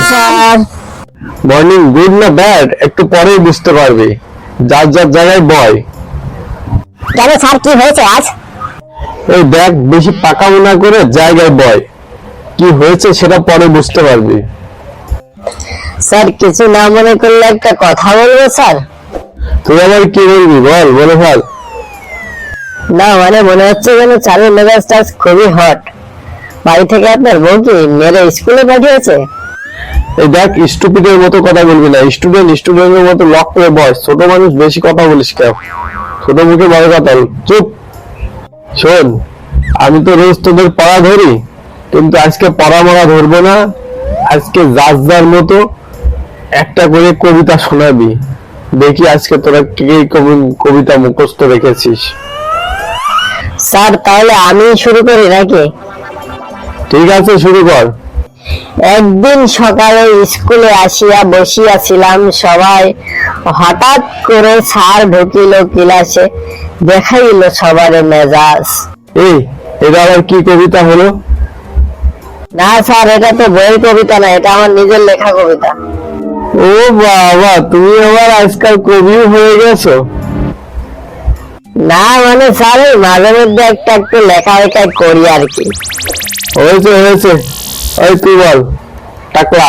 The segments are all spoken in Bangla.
স্যার। মর্নিং গুড না ব্যাড একটু পরেই বুঝতে পারবি, যার যার জায়গায় বয়। কেন স্যার, কি হয়েছে আজ? এই দেখ, বেশি পাকামো না করে জায়গায় বয়, কি হয়েছে সেটা পরে বুঝতে পারবি। স্যার কিছু না মনে করলে একটা কথা বলবো স্যার? তুই আবার কি বলবি, বল, বলে ফেল। না মানে মনে হচ্ছে যেন চালের মেজাজটা খুবই হট। বাড়ি থেকে আপনার বউ কি মেরে স্কুলে পাঠিয়েছে? এই দেখ, স্টুপিডের মতো কথা বলবি না, স্টুডেন্টের মতো লক করে বস। ছোট মানুষ বেশি কথা বলিস কেন? ছোট মুখে বড় কথা, চুপ। শোন, আমি তো রোজ তোদের পড়া ধরি, কিন্তু আজকে পড়া মরা ধরবো না। আজকে যার মতো একটা করে কবিতা শোনাবি, দেখি আজকে তোরা কি কবিতা মুখস্থ রেখেছিস। স্যার তাহলে আমি শুরু করি নাকি? ঠিক আছে, শুরু কর। একদিন সকালে স্কুলে আসিয়া বসিয়াছিলাম সবাই, হঠাৎ করে স্যার ঢুকিল ক্লাসে, দেখাইল সবার মেজাজ। এই, এটা আবার কি কবিতা হলো? না স্যার, এটা তো বইয়ের কবিতা না, এটা আমার নিজের লেখা কবিতা। ও বাবা, তুমি আবার আজকাল কবিও হয়ে গেছো? না মানে স্যার মাঝে মধ্যে একটু লেখা করি আর কি। হয়েছে হয়েছে, ওই তুই বল। টাকলা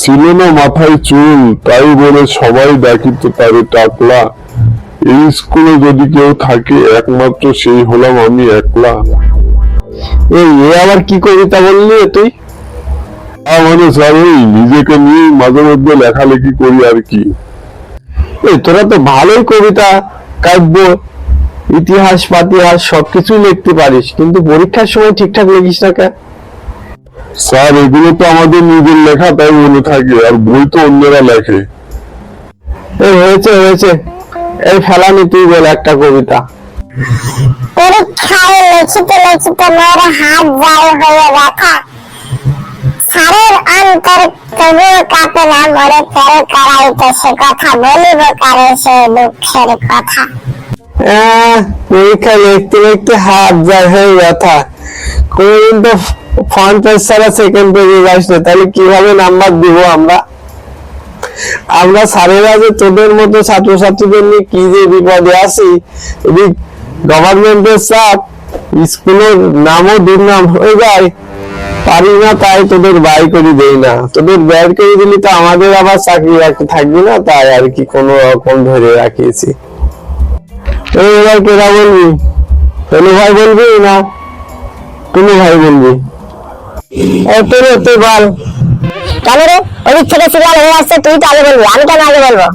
ছিল না মাথায় চুল, তাই বলে সবাই দেখিতে পারে টাকলা। এই স্কুলে যদি কেউ থাকে একমাত্র সেই হলাম আমি একলা। এই আবার কি কবিতা বললি তুই? মানে স্যার ওই নিজেকে নিয়ে মাঝে মধ্যে লেখালেখি করি আর কি। এই তোরা তো ভালোই কবিতা, কাব্য, ইতিহাস পাতিহাস সবকিছুই লিখতে পারিস, কিন্তু পরীক্ষার সময় ঠিকঠাক লিখিস না কেন? স্যার এগুলো তো আমাদের নিজের লেখা, তাই মনে থাকে, আর বই তো অন্যরা লেখে। এই হয়েছে হয়েছে, এই ফেলানি তুই বল একটা কবিতা। পরীক্ষায় লিখিতে লিখিতে মোর হাত জাল হয়ে ব্যথা, স্যারের অন্তর তবুও কাঁপে না, মোরে ফেল করাইতেছে কথা, বলিব কারে সে দুঃখের কথা। পরীক্ষা লিখতে লিখতে হাত যায় হয়ে ব্যথা, কোনদিন তো ফ্রন্ট পেজ ছাড়া সেকেন্ড পেজে যাস না, তাহলে কিভাবে নাম্বার দিব আমরা? আমরা স্যারেরা যে তোদের মতো ছাত্রছাত্রীদের নিয়ে কি যে বিপদে আছি, এদিক গভর্নমেন্টের চাপ, স্কুলের নামও দুর্নাম হয়ে যায়, পারি না তাই তোদের বাই করে দেই না। তোদের বের করে দিলি তো আমাদের আবার চাকরি বাকরি থাকবে না, তাই আর কি কোনো রকম ধরে রাখিয়েছি। এবার কেরা বলবি? তনু ভাই বলবি না টুনু ভাই বলবি? তুই বল। কেন রে, ওদিক থেকে সিরিয়াল হয়ে আসছে, তুই তো আগে বলবি, আমি কেন আগে বলবো?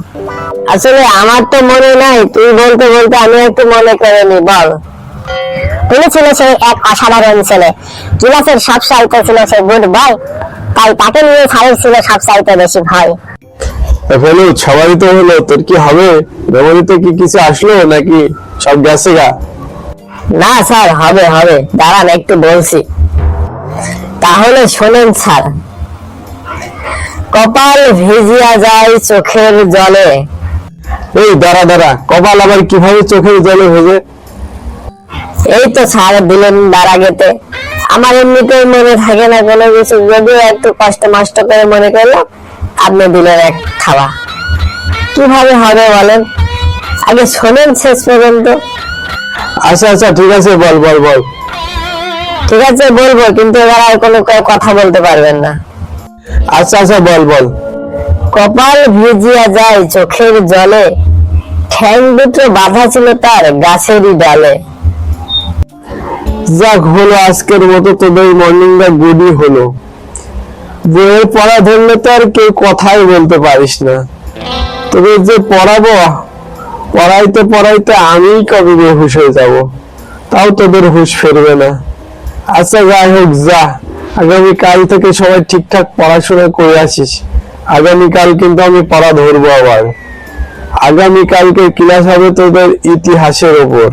আসলে আমার তো মনে নাই, তুই বলতে বলতে আমি একটু মনে করে নি। বল। তুমি ছিল সে এক অসাধারণ ছেলে, ক্লাসের সব সাহিত্য ছিল সে গুড বয়, তাই তাকে নিয়ে স্যারের ছিল সব সাহিত্য বেশি ভয়। হলো, সবারই তো হলো, তোর কি হবে? মেমোরিতে কি কিছু আসলো নাকি সব গেছে গা? না স্যার, হবে হবে, দাঁড়ান একটু বলছি। তাহলে শোনেন স্যার। কপাল ভিজিয়া যায় চোখের জলে। এই দাঁড়া দাঁড়া, কপাল আবার কিভাবে চোখের জলে ভেজে? এই তো স্যার দিলেন দাঁড়াগেতে, আমার এমনিতেই মনে থাকে না কোনো কিছু, যদিও একটু কষ্ট মষ্ট করে মনে করলাম, আপনি দিলেন এক খাওয়া। কিভাবে হবে বলেন? আগে শোনেন শেষ পর্যন্ত। আচ্ছা আচ্ছা ঠিক আছে, বল বল বল। ঠিক আছে বলবো, কিন্তু এবার আর কোনো কথা বলতে পারবেন না। আচ্ছা আচ্ছা বল বল। কপাল ভিজিয়া যায় চোখের জলে, ঠ্যাং দুটো বাঁধা ছিল তার গাছেরই ডালে। যাক, হলো আজকের মতো তোদের মর্নিংটা গুডই হলো। বইয়ের পড়া ধরলে তো আর কেউ কথাই বলতে পারিস না। তোদের যে পড়াবো, পড়াইতে পড়াইতে আমি কবে বেহুশ হয়ে যাব, তাও তোদের হুঁশ ফিরবে না। আচ্ছা যাই হোক, যা, আগামীকাল থেকে সবাই ঠিকঠাক পড়াশোনা করে আসিস। আগামীকাল কিন্তু আমি পড়া ধরবো আবার। আগামীকালকে ক্লাস হবে তোদের ইতিহাসের ওপর।